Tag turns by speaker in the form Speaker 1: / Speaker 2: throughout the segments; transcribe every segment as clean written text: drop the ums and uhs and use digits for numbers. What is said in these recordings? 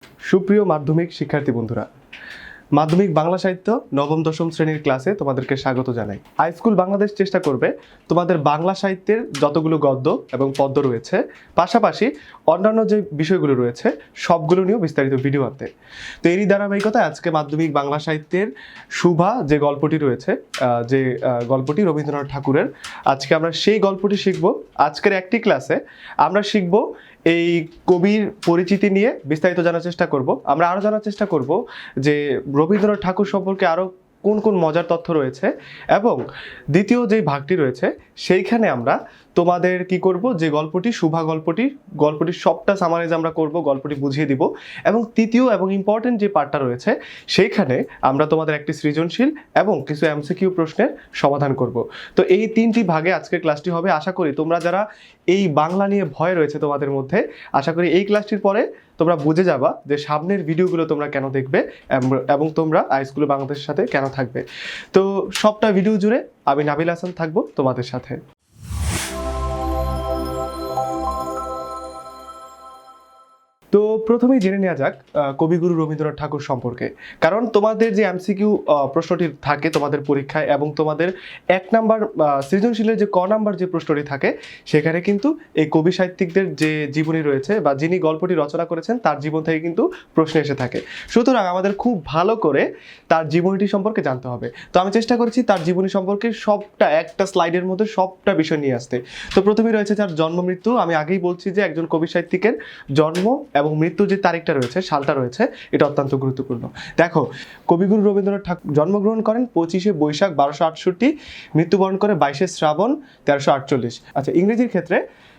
Speaker 1: সুপ্রিয় মাধ্যমিক শিক্ষার্থী বন্ধুরা, মাধ্যমিক বাংলা সাহিত্য নবম দশম শ্রেণীর ক্লাসে তোমাদেরকে স্বাগত জানাই। হাই স্কুল বাংলাদেশ চেষ্টা করবে তোমাদের বাংলা সাহিত্যের যতগুলো গদ্য এবং পদ্য রয়েছে, পাশাপাশি অন্যান্য যে বিষয়গুলো রয়েছে সবগুলো নিয়েও বিস্তারিত ভিডিও আনতে। তো এরই ধারাবাহিকতায় আজকে মাধ্যমিক বাংলা সাহিত্যের শুভা যে গল্পটি রয়েছে, যে গল্পটি রবীন্দ্রনাথ ঠাকুরের, আজকে আমরা সেই গল্পটি শিখব। আজকের একটি ক্লাসে আমরা শিখব এই কবির পরিচিতি নিয়ে বিস্তারিত জানার চেষ্টা করব। আমরা আরও জানার চেষ্টা করব যে রবীন্দ্রনাথ ঠাকুর সম্পর্কে আরও কোন কোন মজার তথ্য রয়েছে, এবং দ্বিতীয় যে ভাগটি রয়েছে সেইখানে আমরা তোমাদের কি করব, যে গল্পটি শুভা গল্পটির সবটা সামারাইজ আমরা করব, গল্পটি বুঝিয়ে দিব। এবং তৃতীয় এবং ইম্পর্টেন্ট যে পার্টটা রয়েছে সেইখানে আমরা তোমাদের একটি সৃজনশীল এবং কিছু এমসিকিউ প্রশ্নের সমাধান করব। তো এই তিনটি ভাগে আজকের ক্লাসটি হবে। আশা করি তোমরা যারা এই বাংলা নিয়ে ভয় রয়েছে তোমাদের মধ্যে, আশা করি এই ক্লাসটির পরে তোমরা বুঝে যাবা যে সামনের ভিডিওগুলো তোমরা কেন দেখবে এবং তোমরা হাই স্কুল বাংলাদেশের সাথে কেন থাকবে। তো সবটা ভিডিও জুড়ে আমি নাবিল হাসান থাকবো তোমাদের সাথে। তো প্রথমেই জেনে নেওয়া যাক কবিগুরু রবীন্দ্রনাথ ঠাকুর সম্পর্কে, কারণ তোমাদের যে এমসিকিউ প্রশ্নটি থাকে তোমাদের পরীক্ষায়, এবং তোমাদের 1 নাম্বার সৃজনশীলের যে নাম্বার যে প্রশ্নটি থাকে সেখানে কিন্তু এই কবি সাহিত্যিকদের যে জীবনী রয়েছে বা যিনি গল্পটি রচনা করেছেন তার জীবন থেকে কিন্তু প্রশ্ন এসে থাকে। সুতরাং আমাদের খুব ভালো করে তার জীবনীটি সম্পর্কে জানতে হবে। তো আমি চেষ্টা করেছি তার জীবনী সম্পর্কে সবটা একটা স্লাইডের মধ্যে সবটা বিষয় নিয়ে আসতে। তো প্রথমেই রয়েছে তার জন্ম মৃত্যু। আমি আগেই বলছি যে একজন কবি সাহিত্যিকের জন্ম এবং মৃত্যুর যে তারিখটা রয়েছে, সালটা রয়েছে, এটা অত্যন্ত গুরুত্বপূর্ণ। দেখো, কবিগুরু রবীন্দ্রনাথ ঠাকুর জন্মগ্রহণ করেন 25শে বৈশাখ 1268, মৃত্যুবরণ করে 22শে শ্রাবণ 1348। আচ্ছা, ইংরেজির ক্ষেত্রে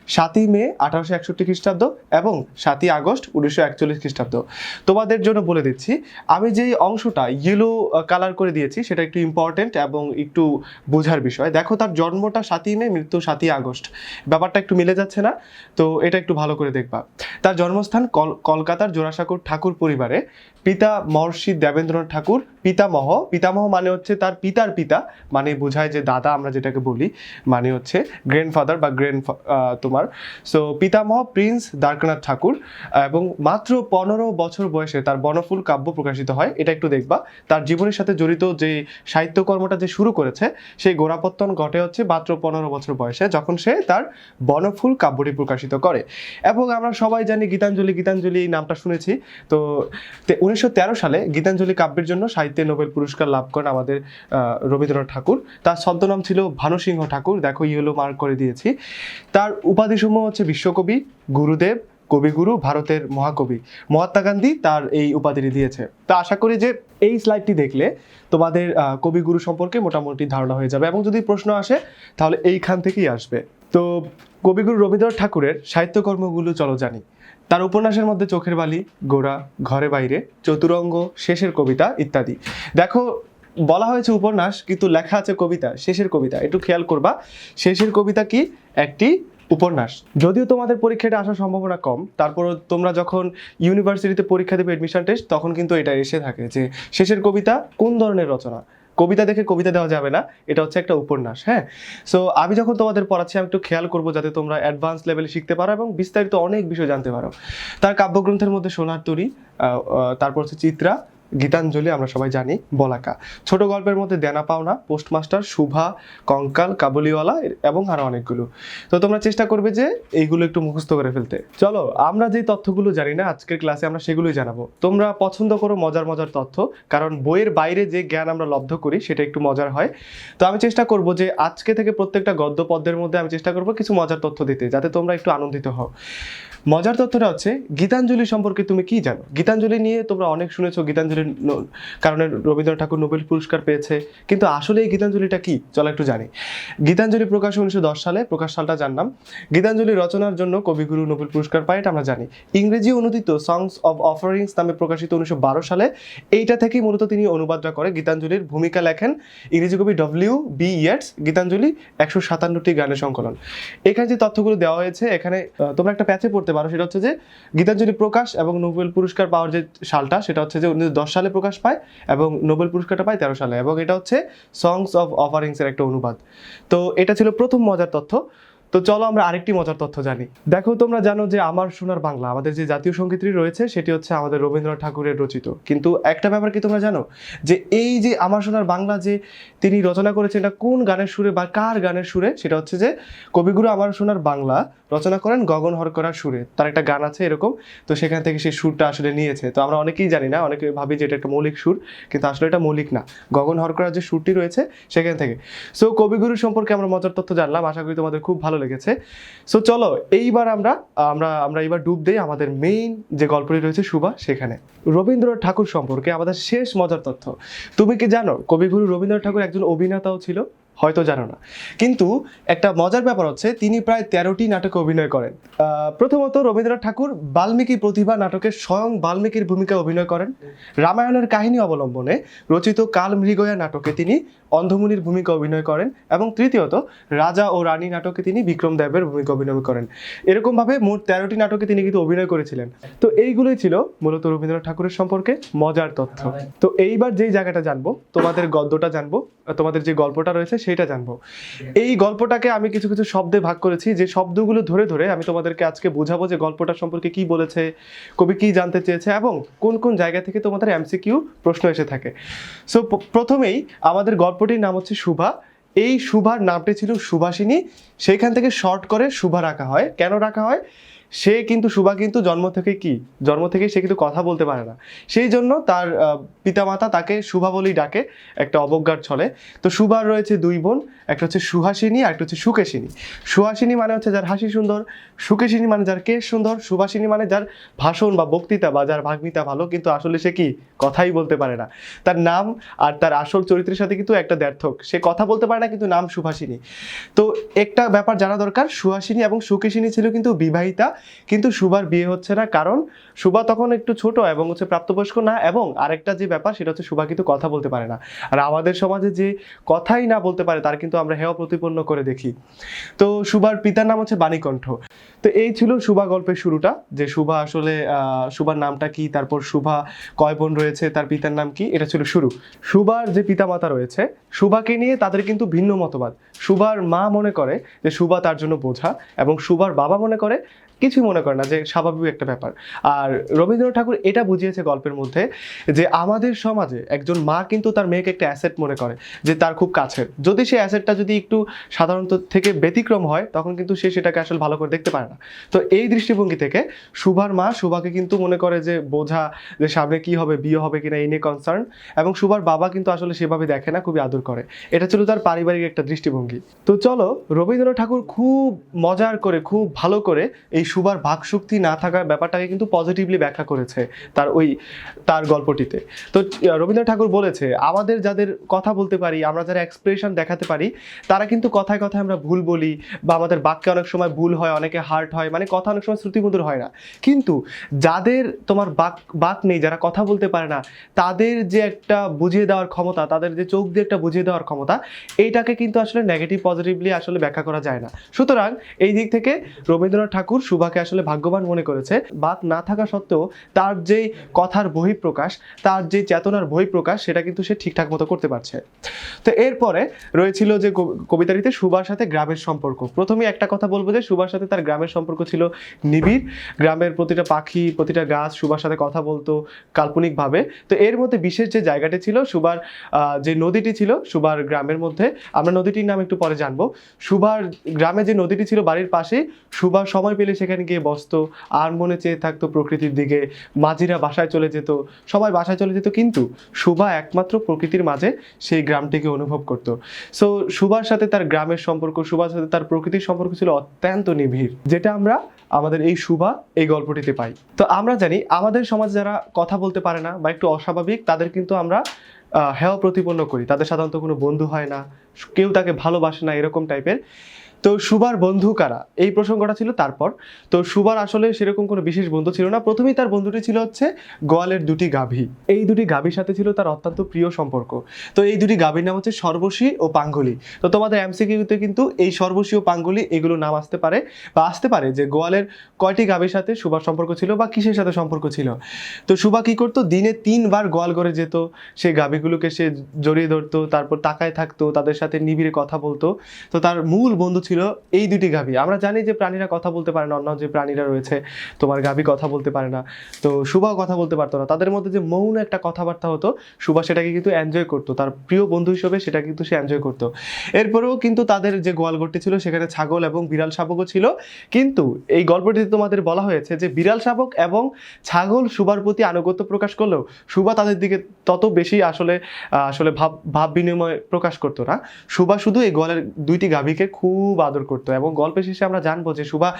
Speaker 1: 7ই মে 1861 খ্রিস্টাব্দ এবং 7ই আগস্ট 1941 খ্রিস্টাব্দ। তোমাদের জন্য বলে দিচ্ছি, আমি যেই অংশটা ইয়েলো কালার করে দিয়েছি সেটা একটু ইম্পর্টেন্ট এবং একটু বোঝার বিষয়। দেখো, তার জন্মটা 7ই মে, মৃত্যু 7ই আগস্ট, ব্যাপারটা একটু মিলে যাচ্ছে না? তো এটা একটু ভালো করে দেখবা। তার জন্মস্থান কলকাতার জোড়াসাঁকোর ঠাকুর পরিবারে। পিতা মহর্ষি দেবেন্দ্রনাথ ঠাকুর। পিতামহ মানে হচ্ছে তার পিতার পিতা, মানে বোঝায় যে দাদা আমরা যেটাকে বলি, মানে হচ্ছে গ্র্যান্ডফাদার বা তোমার। সো পিতামহ প্রিন্স দ্বারকানাথ ঠাকুর, এবং মাত্র 15 বছর বয়সে তার বনফুল কাব্য প্রকাশিত হয়। এটা একটু দেখবা। তার জীবনের সাথে জড়িত যে সাহিত্যকর্মটা যে শুরু করেছে সেই গোড়াপত্তন ঘটে হচ্ছে মাত্র 15 বছর বয়সে, যখন সে তার বনফুল কাব্যটি প্রকাশিত করে। এবং আমরা সবাই জানি গীতাঞ্জলি এই নামটা শুনেছি। তো 1913 সালে গীতাঞ্জলি কাব্যের জন্য সাহিত্যে নোবেল পুরস্কার লাভ করেন আমাদের রবীন্দ্রনাথ ঠাকুর। তার ছদ্মনাম ছিল ভানুসিংহ ঠাকুর। দেখো, ইয়েলো মার্ক করে দিয়েছি। তার উপাধিসমূহ হচ্ছে বিশ্বকবি, গুরুদেব, কবিগুরু, ভারতের মহাকবি। মহাত্মা গান্ধী তার এই উপাধিটি দিয়েছে। তা আশা করি যে এই স্লাইডটি দেখলে তোমাদের কবিগুরু সম্পর্কে মোটামুটি ধারণা হয়ে যাবে, এবং যদি প্রশ্ন আসে তাহলে এইখান থেকেই আসবে। তো কবিগুরু রবীন্দ্রনাথ ঠাকুরের সাহিত্যকর্মগুলো চলো জানি। তার উপন্যাসের মধ্যে চোখের বালি, গোরা, ঘরে বাইরে, চতুরঙ্গ, শেষের কবিতা ইত্যাদি। দেখো, বলা হয়েছে উপন্যাস কিন্তু লেখা আছে কবিতা, শেষের কবিতা। একটু খেয়াল করবা, শেষের কবিতা কি একটি উপন্যাস। যদিও তোমাদের পরীক্ষাটা আসার সম্ভাবনা কম, তারপরও তোমরা যখন ইউনিভার্সিটিতে পরীক্ষা দেবে অ্যাডমিশন টেস্ট, তখন কিন্তু এটা এসে থাকে যে শেষের কবিতা কোন ধরনের রচনা। কবিতা দেখে কবিতা দেওয়া যাবে না, এটা হচ্ছে একটা উপন্যাস। হ্যাঁ, সো আমি যখন তোমাদের পড়াচ্ছি আমি একটু খেয়াল করবো যাতে তোমরা অ্যাডভান্স লেভেলে শিখতে পারো এবং বিস্তারিত অনেক বিষয় জানতে পারো। তার কাব্যগ্রন্থের মধ্যে সোনার তরী, তারপর হচ্ছে চিত্রা, গীতাঞ্জলি আমরা সবাই জানি, বলাকা। ছোট গল্পের মধ্যে দেনা পাওনা, পোস্টমাস্টার, শুভা, কঙ্কাল, কাবুলিওয়ালা এবং আরো অনেকগুলো। তো তোমরা চেষ্টা করবে যে এইগুলো একটু মুখস্থ করে ফেলতে। চলো, আমরা যে তথ্যগুলো জানি না আজকের ক্লাসে আমরা সেগুলোই জানাবো। তোমরা পছন্দ করো মজার তথ্য, কারণ বইয়ের বাইরে যে জ্ঞান আমরা লব্ধ করি সেটা একটু মজার হয়। তো আমি চেষ্টা করব যে আজকে থেকে প্রত্যেকটা গদ্য পদ্যের মধ্যে আমি চেষ্টা করব কিছু মজার তথ্য দিতে, যাতে তোমরা একটু আনন্দিত হও। মজার তথ্যটা হচ্ছে গীতাঞ্জলি সম্পর্কে তুমি কি জানো? গীতাঞ্জলি নিয়ে তোমরা অনেক শুনেছো, গীতাঞ্জলির কারণে রবীন্দ্রনাথ ঠাকুর নোবেল পুরস্কার পেয়েছে, কিন্তু আসলে এই গীতাঞ্জলিটা কি চলো একটু জানি। গীতাঞ্জলি প্রকাশ 1910 সালে, প্রকাশ সালটা জানলাম। গীতাঞ্জলি রচনার জন্য কবিগুরু নোবেল পুরস্কার পায়, এটা আমরা জানি। ইংরেজি অনুদিত সংস অফ অফারিংস নামে প্রকাশিত 1912 সালে। এইটা থেকেই মূলত তিনি অনুবাদটা করে গীতাঞ্জলির ভূমিকা লেখেন ইংরেজি কবি W.B. ইয়েটস। গীতাঞ্জলি 157টি গানের সংকলন। এখানে যে তথ্যগুলো দেওয়া হয়েছে, এখানে তোমরা একটা প্যাচে পড়তে পারো, সেটা হচ্ছে যে গীতাঞ্জলি প্রকাশ এবং নোবেল পুরস্কার পাওয়ার যে সালটা, সেটা হচ্ছে যে 1910 সালে প্রকাশ পায় এবং নোবেল পুরস্কারটা পায় 13 সালে, এবং এটা হচ্ছে সংস অফ অফারিংস এর একটা অনুবাদ। তো এটা ছিল প্রথম মজার তথ্য। তো চলো আমরা আরেকটি মজার তথ্য জানি। দেখো তোমরা জানো যে আমার সোনার বাংলা আমাদের যে জাতীয় সঙ্গীতটি রয়েছে সেটি হচ্ছে আমাদের রবীন্দ্রনাথ ঠাকুরের রচিত, কিন্তু একটা ব্যাপার কি তোমরা জানো যে এই যে আমার সোনার বাংলা যে তিনি রচনা করেছেন এটা কোন গানের সুরে বা কার গানের সুরে? সেটা হচ্ছে যে কবিগুরু আমার সোনার বাংলা রচনা করেন গগন হরকরার সুরে। তার একটা গান আছে এরকম, তো সেখান থেকে সেই সুরটা আসলে নিয়েছে। তো আমরা অনেকেই জানি না, অনেকে ভাবি যে এটা একটা মৌলিক সুর, কিন্তু আসলে এটা মৌলিক না, গগন হরকরার যে সুরটি রয়েছে সেখান থেকে। সো কবিগুরু সম্পর্কে আমরা মজার তথ্য জানলাম, আশা করি তোমাদের খুব ভালো লেগেছে। সো চলো এইবার আমরা আমরা আমরা এবার ডুব দেই আমাদের মেইন যে গল্পটি রয়েছে সুভা সেখানে। রবীন্দ্রনাথ ঠাকুর সম্পর্কে আমাদের শেষ মজার তথ্য। তুমি কি জানো কবিগুরু রবীন্দ্রনাথ ঠাকুর একজন অভিনেতাও ছিল? হয়তো জানো না, কিন্তু একটা মজার ব্যাপার হচ্ছে তিনি প্রায় 13টি নাটকে অভিনয় করেন। প্রথমত রবীন্দ্রনাথ ঠাকুর বাল্মীকি প্রতিভা নাটকে স্বয়ং বাল্মীকির ভূমিকায় অভিনয় করেন। রামায়ণের কাহিনী অবলম্বনে রচিত কালমৃগয়া নাটকে তিনি অন্ধমুনির ভূমিকা অভিনয় করেন, এবং তৃতীয়ত রাজা ও রানী নাটকে তিনি বিক্রম দেবের ভূমিকা অভিনয় করেন। এরকমভাবে মোট 13টি নাটকে তিনি কিন্তু অভিনয় করেছিলেন। তো এইগুলোই ছিল মূলত রবীন্দ্রনাথ ঠাকুরের সম্পর্কে মজার তথ্য। তো এইবার যেই জায়গাটা জানবো, তোমাদের গদ্যটা জানবো, তোমাদের যে গল্পটা রয়েছে সেটা জানবো। এই গল্পটাকে আমি কিছু কিছু শব্দে ভাগ করেছি, যে শব্দগুলো ধরে ধরে আমি তোমাদেরকে আজকে বোঝাবো যে গল্পটা সম্পর্কে কি বলেছে, কবি কি জানতে চেয়েছে, এবং কোন কোন জায়গা থেকে তোমাদের এমসিকিউ প্রশ্ন এসে থাকে। সো প্রথমেই আমাদের গল্পটির নাম হচ্ছে সুভা। এই সুভার নামটি ছিল সুভাষিনী, সেইখান থেকে শর্ট করে সুভা রাখা হয়। কেন রাখা হয়? সে কিন্তু সুভা কিন্তু জন্ম থেকে সে কিন্তু কথা বলতে পারে না, সেই জন্য তার পিতামাতা তাকে সুভা বলেই ডাকে, একটা অবজ্ঞার ছলে। তো সুভার রয়েছে দুই বোন, একটা হচ্ছে সুহাসিনী আর একটা হচ্ছে সুকেশিনী। সুহাসিনী মানে হচ্ছে যার হাসি সুন্দর, সুকেশিনী মানে যার কেশ সুন্দর, সুভাষিনী মানে যার ভাষণ বা বক্তৃতা বা যার ভাগ্মিতা ভালো, কিন্তু আসলে সে কি কথাই বলতে পারে না। তার নাম আর তার আসল চরিত্রের সাথে কিন্তু একটা দ্ব্যর্থক, সে কথা বলতে পারে না কিন্তু নাম সুভাষিনী। তো একটা ব্যাপার জানা দরকার, সুহাসিনী এবং সুকেশিনী ছিল কিন্তু বিবাহিতা, কিন্তু সুভার বিয়ে হচ্ছে না, কারণ সুভা তখন একটু ছোট এবং হচ্ছে প্রাপ্তবয়স্ক না, এবং আরেকটা যে ব্যাপার সেটা হচ্ছে সুভা কিন্তু কথা বলতে পারে না। আর আমাদের সমাজে যে কথাই না বলতে পারে তার কিন্তু আমরা হেয় প্রতিপন্ন করে দেখি। তো সুভার পিতার নাম হচ্ছে বাণীকণ্ঠ। তো এই ছিল সুভা গল্পের শুরুটা, যে সুভা আসলে সুভার নামটা কি, তারপর সুভা কয় বোন রয়েছে, তার পিতার নাম কি, এটা ছিল শুরু। সুভার যে পিতামাতা রয়েছে সুভাকে নিয়ে তাদের কিন্তু ভিন্ন মতবাদ। সুভার মা মনে করে যে সুভা তার জন্য বোঝা, এবং সুভার বাবা মনে করে কিছুই মনে করে না, যে স্বাভাবিক একটা ব্যাপার। আর রবীন্দ্রনাথ ঠাকুর এটা বুঝিয়েছে গল্পের মধ্যে যে আমাদের সমাজে একজন মা কিন্তু তার মেয়েকে একটা অ্যাসেট মনে করে, যে তার খুব কাছের। যদি সেই অ্যাসেটটা যদি একটু সাধারণত থেকে ব্যতিক্রম হয় তখন কিন্তু সে সেটাকে আসলে ভালো করে দেখতে পারে না। তো এই দৃষ্টিভঙ্গি থেকে সুভার মা সুভাকে কিন্তু মনে করে যে বোঝা, যে সামনে কি হবে, বিয়ে হবে কিনা এই নিয়ে কনসার্ন, এবং সুভার বাবা কিন্তু আসলে সেভাবে দেখে না, খুবই আদর করে। এটা ছিল তার পারিবারিক একটা দৃষ্টিভঙ্গি। তো চলো রবীন্দ্রনাথ ঠাকুর খুব মজার করে, খুব ভালো করে এই সুভার ভাগশক্তি না থাকার ব্যাপারটাকে কিন্তু পজিটিভলি ব্যাখ্যা করেছে তার গল্পটিতে। তো রবীন্দ্রনাথ ঠাকুর বলেছে আমাদের যাদের কথা বলতে পারি, আমরা যারা এক্সপ্রেশন দেখাতে পারি, তারা কিন্তু কথায় কথায় আমরা ভুল বলি, বা আমাদের বাক্যে অনেক সময় ভুল হয়, অনেকে হার্ট হয়, মানে কথা অনেক সময় শ্রুতিমধুর হয় না। কিন্তু যাদের তোমার বাক নেই, যারা কথা বলতে পারে না, তাদের যে একটা বুঝিয়ে দেওয়ার ক্ষমতা, তাদের যে চোখ দিয়ে একটা বুঝিয়ে দেওয়ার ক্ষমতা, এইটাকে কিন্তু আসলে নেগেটিভ পজিটিভলি আসলে ব্যাখ্যা করা যায় না। সুতরাং এই দিক থেকে রবীন্দ্রনাথ ঠাকুর সুভাকে আসলে ভাগ্যবান মনে করেছে। বাক না থাকা সত্ত্বেও তার যেই কথার বহিঃপ্রকাশ, তার যে চেতনার বহিঃপ্রকাশ, সেটা কিন্তু সে ঠিকঠাক মতো করতে পারছে। তো এরপরে রয়েছিল যে কবিতাটিতে সুভার সাথে গ্রামের সম্পর্ক। প্রথমে একটা কথা বলবো যে সুভার সাথে তার গ্রামের সম্পর্ক ছিল নিবিড়। গ্রামের প্রতিটা পাখি, প্রতিটা গাছ সুভার সাথে কথা বলতো কাল্পনিকভাবে। তো এর মধ্যে বিশেষ যে জায়গাটি ছিল সুভার যে নদীটি ছিল সুভার গ্রামের মধ্যে, আমরা নদীটির নাম একটু পরে জানবো। সুভার গ্রামে যে নদীটি ছিল বাড়ির পাশে, সুভার সময় পেলে সেখানে গিয়ে বসতো, আর মনে চেয়ে থাকতো প্রকৃতির দিকে। মাঝিরা বাসায় চলে যেত, সবাই বাসায় চলে যেত, কিন্তু সুভা একমাত্র প্রকৃতির মাঝে সেই গ্রামটিকে অনুভব করত। সো সুভার সাথে তার গ্রামের সম্পর্ক, সুভার সাথে তার প্রকৃতির সম্পর্ক ছিল অত্যন্ত নিবিড়, যেটা আমরা আমাদের এই সুভা এই গল্পটিতে পাই। তো আমরা জানি আমাদের সমাজে যারা কথা বলতে পারে না বা একটু অস্বাভাবিক, তাদের কিন্তু আমরা হেয় প্রতিপন্ন করি, তাদের সাধারণত কোনো বন্ধু হয় না, কেউ তাকে ভালোবাসে না, এরকম টাইপের। তো সুভার বন্ধু কারা, এই প্রসঙ্গটা ছিল তারপর। তো সুভার আসলে সেরকম কোনো বিশেষ বন্ধু ছিল না। প্রথমেই তার বন্ধুটি ছিল হচ্ছে গোয়ালের দুটি গাভী। এই দুটি গাভীর সাথে ছিল তার অত্যন্ত প্রিয় সম্পর্ক। তো এই দুটি গাভীর নাম হচ্ছে সর্বশী ও পাঙ্গুলি। তো তোমাদের এমসিকিউতে কিন্তু এই সর্বশী ও পাঙ্গুলি এগুলো নাম আসতে পারে যে গোয়ালের কয়টি গাভীর সাথে সুভার সম্পর্ক ছিল বা কিসের সাথে সম্পর্ক ছিল। তো সুভা কি করতো, দিনে 3 বার গোয়াল ঘরে যেত, সেই গাভীগুলোকে সে জড়িয়ে ধরতো, তারপর তাকায় থাকতো, তাদের সাথে নিবিড়ে কথা বলতো। তো তার মূল বন্ধু ছিল ছিল এই দুটি গাভী। আমরা জানি যে প্রাণীরা কথা বলতে পারে না, অন্য যে প্রাণীরা রয়েছে তোমার গাভী কথা বলতে পারে না, তো সুভাও কথা বলতে পারতো না। তাদের মধ্যে যে মৌন একটা কথাবার্তা হতো, সুভা সেটাকে কিন্তু এনজয় করতো, তার প্রিয় বন্ধু হিসেবে সেটা কিন্তু সে এনজয় করতো। এরপরেও কিন্তু তাদের যে গোয়ালঘরটি ছিল সেখানে ছাগল এবং বিড়াল শাবকও ছিল, কিন্তু এই গল্পটিতে তোমাদের বলা হয়েছে যে বিড়াল শাবক এবং ছাগল সুভার প্রতি আনুগত্য প্রকাশ করলেও সুভা তাদের দিকে তত বেশি আসলে আসলে ভাব ভাব বিনিময় প্রকাশ করতো না। সুভা শুধু এই গোয়ালের দুইটি গাভীকে খুব আদর করতো, এবং গল্পের শেষে আমরা জানবো যে সুভা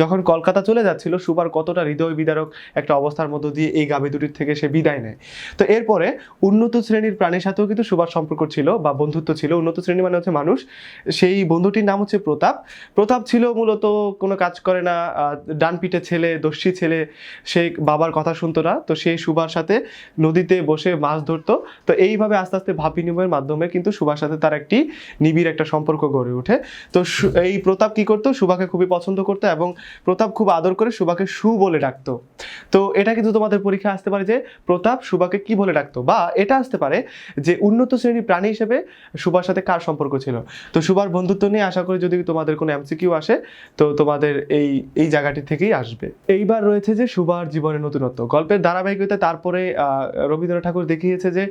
Speaker 1: যখন কলকাতা চলে যাচ্ছিল, সুভার কতটা হৃদয় বিদারক একটা অবস্থার মধ্য দিয়ে এই গাভী দুটির থেকে সে বিদায় নেয়। তো এরপরে উন্নত শ্রেণীর প্রাণীর সাথেও কিন্তু সুভার সম্পর্ক ছিল বা বন্ধুত্ব ছিল। উন্নত শ্রেণী মানে হচ্ছে মানুষ, সেই বন্ধুটির নাম হচ্ছে প্রতাপ। প্রতাপ ছিল মূলত কোনো কাজ করে না, ডান পিঠে ছেলে, দস্যি ছেলে, সে বাবার কথা শুনতো না, তো সেই সুভার সাথে নদীতে বসে মাছ ধরতো। তো এইভাবে আস্তে আস্তে ভাব বিনিময়ের মাধ্যমে কিন্তু সুভার সাথে তার একটি নিবিড় একটা সম্পর্ক গড়ে ওঠে। তো এই প্রতাপ কি করতো, সুভাকে খুবই পছন্দ করতো এবং প্রতাপ খুব আদর করে সুভাকে সু বলে ডাকতো। তো এটা কিন্তু তোমাদের পরীক্ষা আসতে পারে যে প্রতাপ সুভাকে কি বলে ডাকতো, বা এটা আসতে পারে যে উন্নত শ্রেণীর প্রাণী হিসেবে সুভার সাথে কার সম্পর্ক ছিল। তো সুভার বন্ধুত্ব নিয়ে আশা করি যদি তোমাদের কোনো এমসিকিউ আসে তো তোমাদের এই এই জায়গাটি থেকেই আসবে। এইবার রয়েছে যে সুভার জীবনের নতুনত্ব। গল্পের ধারাবাহিকতা তারপরে রবীন্দ্রনাথ ঠাকুর দেখিয়েছে যে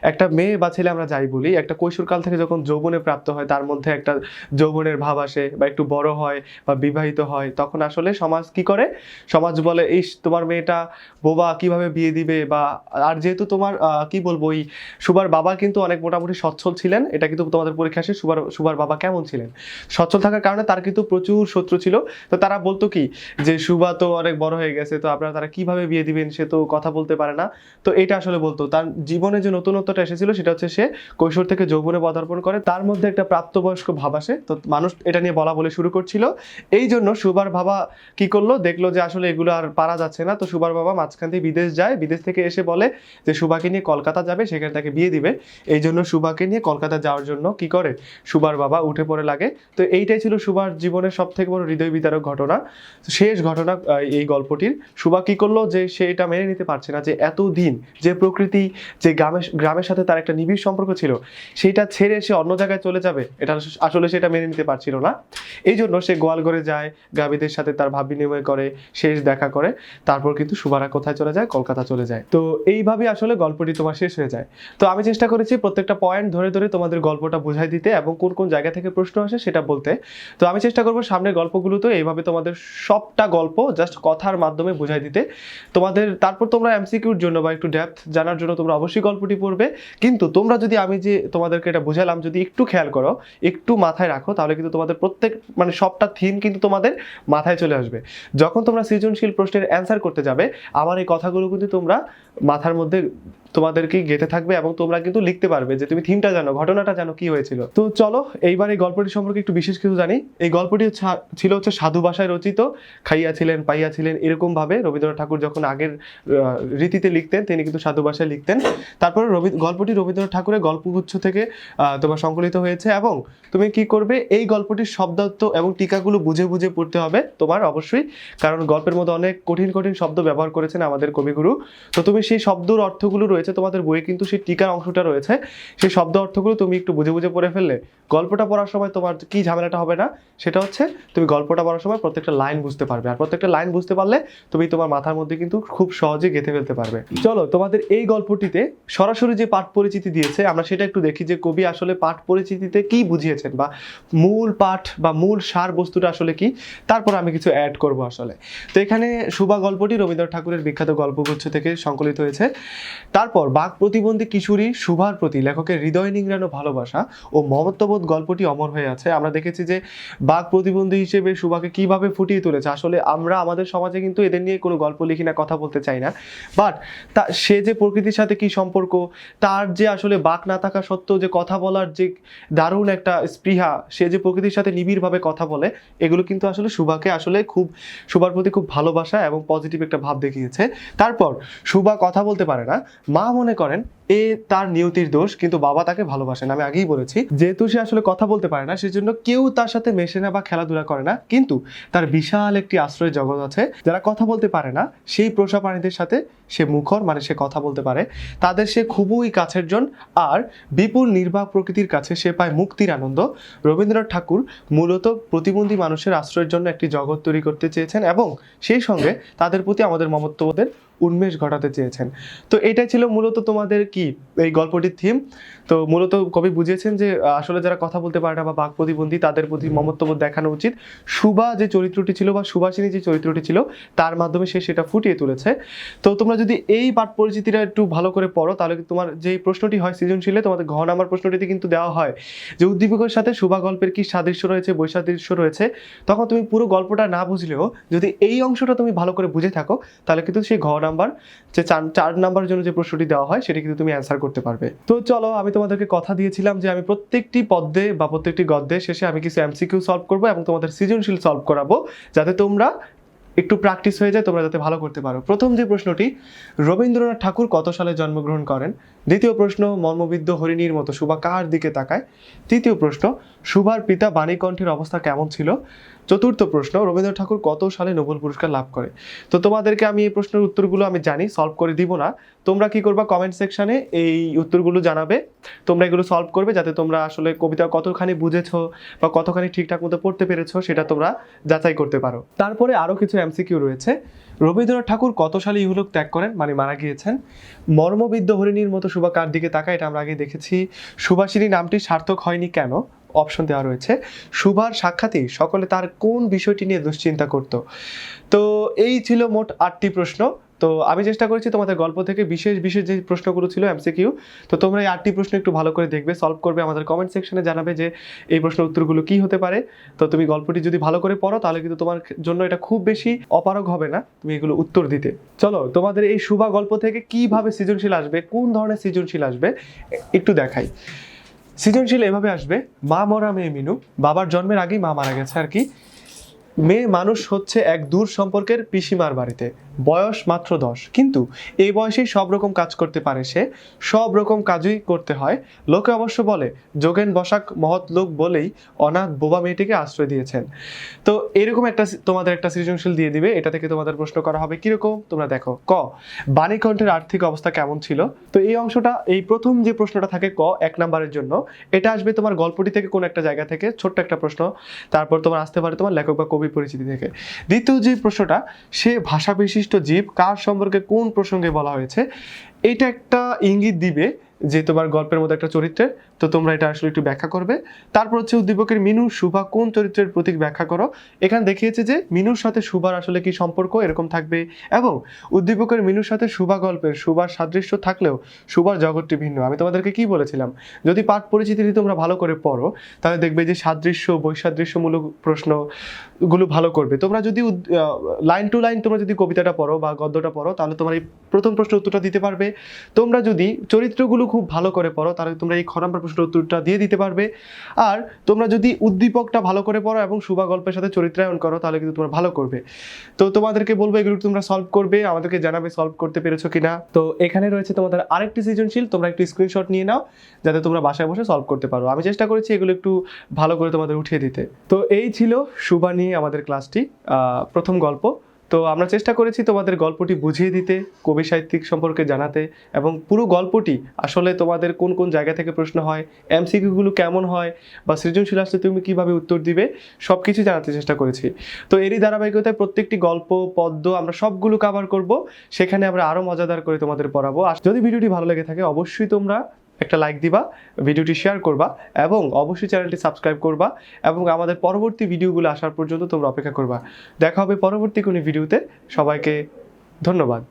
Speaker 1: একটা মেয়ে বা ছেলে আমরা যাই বলি, একটা কৈশোরকাল থেকে যখন যৌবনে প্রাপ্ত হয়, তার মধ্যে একটা যৌবনের ভাব আসে বা একটু বড় হয় বা বিবাহিত হয়, তখন আসলে সমাজ কি করে, সমাজ বলে এই তোমার মেয়েটা বোবা, কিভাবে বিয়ে দিবে। বা আর যেহেতু তোমার কি বলবো, ওই সুভার বাবা কিন্তু অনেক মোটামুটি সচ্ছল ছিলেন, এটা কিন্তু তোমাদের পরীক্ষা আসে সুভার বাবা কেমন ছিলেন। সচ্ছল থাকার কারণে তার কিন্তু প্রচুর শত্রু ছিল। তো তারা বলতো কি যে সুভা তো অনেক বড় হয়ে গেছে, তো আপনারা তারা কিভাবে বিয়ে দিবেন, সে তো কথা বলতে পারে না। তো এটা আসলে বলতো তার জীবনে যে নতুনত্বটা এসেছিল সেটা হচ্ছে সে কৈশোর থেকে যৌবনে পদার্পণ করে, তার মধ্যে একটা প্রাপ্তবয়স্ক ভাব আসে। তো মানুষ এটা নিয়ে বলা বলে শুরু করছিল। এই জন্য সুভার বাবা কি করলো, দেখলো যে আসলে এগুলো আর পারা যাচ্ছে না। তো সুভার বাবা মাঝখান থেকে বিদেশ যায়, বিদেশ থেকে এসে বলে যে সুভাকে নিয়ে কলকাতা যাবে, সেখানে তাকে বিয়ে দিবে। এই জন্য সুভাকে নিয়ে কলকাতা যাওয়ার জন্য কি করে, সুভার বাবা উঠে পড়ে লাগে। তো এইটাই ছিল সুভার জীবনের সব থেকে বড় হৃদয় বিদারক ঘটনা, শেষ ঘটনা এই গল্পটির। সুভা কি করলো যে সে এটা মেনে নিতে পারছে না যে এতদিন যে প্রকৃতি, যে গ্রামের সাথে তার একটা নিবিড় সম্পর্ক ছিল, সেটা ছেড়ে সে অন্য জায়গায় চলে যাবে, এটা আসলে সেটা মেনে নিতে পারছিল না। এই জন্য সে গোয়ালঘরে যায়, গাভীদের সাথে তার ভাব বিনিময় করে, শেষ দেখা করে, তারপর কিন্তু সুভারা কোথায় চলে যায়, কলকাতা চলে যায়। তো এইভাবে আসলে গল্পটি তোমার শেষ হয়ে যায়। তো আমি চেষ্টা করেছি প্রত্যেকটা পয়েন্ট ধরে ধরে তোমাদের গল্পটা বুঝাই দিতে এবং কোন কোন জায়গা থেকে প্রশ্ন আসে সেটা বলতে। তো আমি চেষ্টা করবো সামনের গল্পগুলোতে এইভাবে তোমাদের সবটা গল্প জাস্ট কথার মাধ্যমে বুঝাই দিতে তোমাদের। তারপর তোমরা এমসিকিউর জন্য বা একটু ডেপথ জানার জন্য তোমরা অবশ্যই গল্পটি পড়বে। কিন্তু তোমরা যদি আমি যে তোমাদেরকে এটা বুঝালাম যদি একটু খেয়াল করো, একটু মাথায় রাখো, তাহলে কিন্তু তোমাদের প্রত্যেক মানে সবটা থিম কিন্তু তোমাদের মাথায় চলে আসবে। যখন তোমরা সৃজনশীল প্রশ্নের অ্যান্সার করতে যাবে, আমার এই কথাগুলো কিন্তু তোমরা মাথার মধ্যে তোমাদেরকে গেঁথে থাকবে এবং তোমরা কিন্তু লিখতে পারবে যে তুমি থিমটা জানো, ঘটনাটা জানো কি হয়েছিল। তো চলো এইবার এই গল্পটি সম্পর্কে একটু বিশেষ কিছু জানি। এই গল্পটি ছিল হচ্ছে সাধু ভাষায় রচিত। খাইয়াছিলেন পাইয়াছিলেন এরকম ভাবে রবীন্দ্রনাথ ঠাকুর যখন আগের রীতিতে লিখতেন, তিনি কিন্তু সাধু ভাষায় লিখতেন। তারপরে গল্পটি রবীন্দ্রনাথ ঠাকুরের গল্পগুচ্ছ থেকে তোমার সংকলিত হয়েছে, এবং তুমি কি করবে, এই গল্পটির শব্দার্থ এবং টিকাগুলো বুঝে বুঝে পড়তে হবে তোমার অবশ্যই, কারণ গল্পের মধ্যে অনেক কঠিন কঠিন শব্দ ব্যবহার করেছেন আমাদের কবিগুরু। তো তুমি সেই শব্দর অর্থগুলো রয়েছে তোমাদের বইয়ে, কিন্তু সেই টিকার অংশটা রয়েছে, সেই শব্দ অর্থগুলো তুমি একটু বুঝে বুঝে পড়ে ফেললে গল্পটা পড়ার সময় তোমার কি ঝামেলাটা হবে না, সেটা হচ্ছে তুমি গল্পটা পড়ার সময় প্রত্যেকটা লাইন বুঝতে পারবে, আর প্রত্যেকটা লাইন বুঝতে পারলে তুমি তোমার মাথার মধ্যে কিন্তু খুব সহজে গেঁথে ফেলতে পারবে। চলো তোমাদের এই গল্পটিতে সরাসরি যে পাঠ পরিচিতি দিয়েছে আমরা সেটা একটু দেখি যে কবি আসলে পাঠ পরিচিতিতে কি বুঝিয়েছেন, বা মূল পাঠ বা মূল সার বস্তুটা আসলে কি, তারপর আমি কিছু অ্যাড করব আসলে। তো এখানে সুভা গল্পটি রবীন্দ্রনাথ ঠাকুরের বিখ্যাত গল্পগুচ্ছ থেকে সংকলিত হয়েছে। তারপর বাক প্রতিবন্ধী কিশোরী সুভার প্রতি লেখকের হৃদয় নিংড়ানো ভালোবাসা ও মমত্ববোধ গল্পটি অমর হয়ে আছে। আমরা দেখেছি যে বাক প্রতিবন্ধী হিসেবে সুভাকে কিভাবে ফুটিয়ে তুলেছে। আসলে আমরা আমাদের সমাজে কিন্তু এদের নিয়ে কোনো গল্প লিখি না, কথা বলতে চাই না, বাট সে যে প্রকৃতির সাথে কি সম্পর্ক, তার যে আসলে বাক না থাকা সত্ত্বেও যে কথা বলার যে দারুণ একটা স্পৃহা, সে যে প্রকৃতির সাথে নিবিড়ভাবে কথা বলে, এগুলো কিন্তু আসলে সুভাকে আসলে খুব, সুভার প্রতি খুব ভালোবাসা এবং পজিটিভ একটা ভাব দেখিয়েছে। তারপর সুভা কথা বলতে পারে না, মা মনে করেন এ তার নিয়তির দোষ, কিন্তু বাবা তাকে ভালোবাসেন। আমি আগেই বলেছি, যেহেতু সে আসলে কথা বলতে পারে না, সেজন্য কেউ তার সাথে মেশে না বা খেলাধুলা করে না, কিন্তু তার বিশাল একটি আশ্রয় জগৎ আছে। যারা কথা বলতে পারে না সেই পোষা প্রাণীদের সাথে সে মুখর, মানে সে কথা বলতে পারে, তাদের সে খুবই কাছের জন। আর বিপুল নির্বাক প্রকৃতির কাছে সে পায় মুক্তির আনন্দ। রবীন্দ্রনাথ ঠাকুর মূলত প্রতিবন্ধী মানুষের আশ্রয়ের জন্য একটি জগৎ তৈরি করতে চেয়েছেন এবং সেই সঙ্গে তাদের প্রতি আমাদের মমত্ববোধের উন্মেষ ঘটাতে চেয়েছেন। তো এটাই ছিল মূলত তোমাদের কি এই গল্পটির থিম। তো মূলত কবি বুঝিয়েছেন যে আসলে যারা কথা বলতে পারে না বা বাক প্রতিবন্ধী, তাদের প্রতি মমত্ববোধ দেখানো উচিত। সুভা যে চরিত্রটি ছিল বা সুভাষিনী যে চরিত্রটি ছিল, তার মাধ্যমে সে সেটা ফুটিয়ে তুলেছে। তো তোমরা যদি এই পাঠ পরিচিতিটা একটু ভালো করে পড়ো, তাহলে তোমার যে প্রশ্নটি হয় সৃজনশীলে, তোমাদের ঘ নাম্বার প্রশ্নটিতে কিন্তু দেওয়া হয় যে উদ্দীপকের সাথে সুভা গল্পের কি সাদৃশ্য রয়েছে, বৈসাদৃশ্য রয়েছে। তখন তুমি পুরো গল্পটা না বুঝলেও যদি এই অংশটা তুমি ভালো করে বুঝে থাকো, তাহলে কিন্তু সেই ঘ নাম্বার যে 4 নাম্বারের জন্য যে প্রশ্নটি দেওয়া হয় সেটা কিন্তু তুমি অ্যান্সার করতে পারবে। তো চলো, আমি তোমাদেরকে কথা দিয়েছিলাম যে আমি প্রত্যেকটি পদ্যে বা প্রত্যেকটি গদ্যের শেষে আমি কিছু এমসিকিউ সলভ করবো এবং তোমাদের সৃজনশীল সলভ করাবো, যাতে তোমরা একটু প্র্যাকটিস হয়ে যায়, তোমরা যাতে ভালো করতে পারো। প্রথম যে প্রশ্নটি, রবীন্দ্রনাথ ঠাকুর কত সালে জন্মগ্রহণ করেন? দ্বিতীয় প্রশ্ন, মর্মবিদ্ধ হরিণীর মতো সুভা কার দিকে তাকায়? তৃতীয় প্রশ্ন, সুভার পিতা বাণীকণ্ঠের অবস্থা কেমন ছিল? চতুর্থ প্রশ্ন, রবীন্দ্রনাথ ঠাকুর কত সালে নোবেল পুরস্কার লাভ করে? তো তোমাদেরকে আমি এই প্রশ্নের উত্তরগুলো আমি জানি, সলভ করে দিব না। তোমরা কি করবা, কমেন্ট সেকশনে এই উত্তরগুলো জানাবে, তোমরা এগুলো সলভ করবে, যাতে তোমরা আসলে কবিতা কতখানি বুঝেছো বা কতখানি ঠিকঠাক মতো পড়তে পেরেছো সেটা তোমরা যাচাই করতে পারো। তারপরে আরও কিছু এমসিকিউ রয়েছে। রবীন্দ্রনাথ ঠাকুর কত সালে ইহলোক ত্যাগ করেন, মানে মারা গিয়েছেন? মর্মবিদ্ধ হরিণীর মতো সুভা কার দিকে তাকায়, এটা আমরা আগে দেখেছি। সুভাষিনী নামটি সার্থক হয়নি কেন? অপশন দেওয়া রয়েছে। সুভার সাক্ষাৎই সকলে তার কোন বিষয়টি নিয়ে দুশ্চিন্তা করত? তো এই ছিল মোট 8টি প্রশ্ন। তো আমি চেষ্টা করেছি তোমাদের গল্প থেকে বিশেষ বিশেষ যে প্রশ্নগুলো ছিল এমসিকিউ, তো তোমরা এই 8টি প্রশ্ন একটু ভালো করে দেখবে, সলভ করবে, আমাদের কমেন্ট সেকশনে জানাবে যে এই প্রশ্নের উত্তরগুলো কি হতে পারে। তো তুমি গল্পটি যদি ভালো করে পড়ো, তাহলে কিন্তু তোমার জন্য এটা খুব বেশি অপারগ হবে না তুমি এগুলো উত্তর দিতে। চলো, তোমাদের এই সুভা গল্প থেকে কিভাবে সৃজনশীল আসবে, কোন ধরনের সৃজনশীল আসবে একটু দেখাই। সৃজনশীল এভাবে আসবে, মা মরা মেয়ে মিনু, বাবার জন্মের আগেই মা মারা গেছে আর কি। মেয়ে মানুষ হচ্ছে এক দূর সম্পর্কের পিসিমার বাড়িতে, বয়স মাত্র 10, কিন্তু এই বয়সেই সব রকম কাজ করতে পারে সে, সব রকম কাজই করতে হয়। লোকে অবশ্য বলে যোগেন বসাক মহৎ লোক বলেই অনাথ বোবা মেয়েটিকে আশ্রয় দিয়েছেন। তো এরকম একটা তোমাদের একটা সৃজনশীল দিয়ে দিবে, এটা থেকে তোমাদের প্রশ্ন করা হবে কিরকম, তোমরা দেখো। ক, বাণীকণ্ঠের আর্থিক অবস্থা কেমন ছিল? তো এই অংশটা, এই প্রথম যে প্রশ্নটা থাকে ক 1 নাম্বারের জন্য, এটা আসবে তোমার গল্পটি থেকে কোন একটা জায়গা থেকে, ছোট্ট একটা প্রশ্ন। তারপর তোমার আসতে পারে তোমার লেখক বা কবি পরিচিতি থেকে। দ্বিতীয় যে প্রশ্নটা, সে ভাষা বিশিষ্ট জীব কার সম্পর্কে কোন প্রসঙ্গে বলা হয়েছে? এটা একটা ইঙ্গিত দিবে যে তোমার গল্পের মধ্যে একটা চরিত্রের, তো তোমরা এটা আসলে একটু ব্যাখ্যা করবে। তারপর হচ্ছে উদ্দীপকের মিনু সুভা কোন চরিত্রের প্রতীক ব্যাখ্যা করো। এখানে দেখিয়েছে যে মিনুর সাথে সুভার আসলে কি সম্পর্ক, এরকম থাকবে। এবং উদ্দীপকের মিনুর সাথে সুভা গল্পের সুভার সাদৃশ্য থাকলেও সুভার জগৎটি ভিন্ন। আমি তোমাদেরকে কি বলেছিলাম, যদি পাঠ পরিচিতি তোমরা ভালো করে পড়ো, তাহলে দেখবে যে সাদৃশ্য বৈসাদৃশ্যমূলক প্রশ্নগুলো ভালো করবে। তোমরা যদি লাইন টু লাইন তোমরা যদি কবিতাটা পড়ো বা গদ্যটা পড়ো, তাহলে তোমরা এই প্রথম প্রশ্নের উত্তরটা দিতে পারবে। তোমরা যদি চরিত্রগুলো খুব ভালো করে পড়ো, তাহলে তোমরা এই খ নাম্বার প্রশ্নের উত্তরটা দিয়ে দিতে পারবে। আর তোমরা যদি উদ্দীপকটা ভালো করে পড়ো এবং সুভা গল্পের সাথে চরিত্রায়ন করো, তাহলে কিন্তু তোমরা ভালো করবে। তো তোমাদেরকে বলবো এগুলো তোমরা সলভ করবে, আমাদেরকে জানাবে সলভ করতে পেরেছো কিনা। তো এখানে রয়েছে তোমাদের আরেকটি সৃজনশীল, তোমরা একটু স্ক্রিনশট নিয়ে নাও, যাতে তোমরা বাসায় বসে সলভ করতে পারো। আমি চেষ্টা করেছি এগুলো একটু ভালো করে তোমাদের উঠিয়ে দিতে। তো এই ছিল সুভা নিয়ে আমাদের ক্লাসটি, প্রথম গল্প। তো আমরা চেষ্টা করেছি তোমাদের গল্পটি বুঝিয়ে দিতে, কবি সাহিত্যিক সম্পর্কে জানাতে, এবং পুরো গল্পটি আসলে তোমাদের কোন কোন জায়গা থেকে প্রশ্ন হয়, এমসিকিউগুলো কেমন হয়, বা সৃজনশীল আসলে তুমি কিভাবে উত্তর দিবে, সব কিছু জানাতে চেষ্টা করেছি। তো এরই ধারাবাহিকতায় প্রত্যেকটি গল্প পদ্য আমরা সবগুলো কভার করব, সেখানে আমরা আরও মজাদার করে তোমাদের পড়াবো। আর যদি ভিডিওটি ভালো লেগে থাকে, অবশ্যই তোমরা একটা লাইক দিবা, ভিডিওটি শেয়ার করবা, এবং অবশ্যই চ্যানেলটি সাবস্ক্রাইব করবা, এবং আমাদের পরবর্তী ভিডিওগুলো আসার পর্যন্ত তোমরা অপেক্ষা করবা। দেখা হবে পরবর্তী কোনো ভিডিওতে। সবাইকে ধন্যবাদ।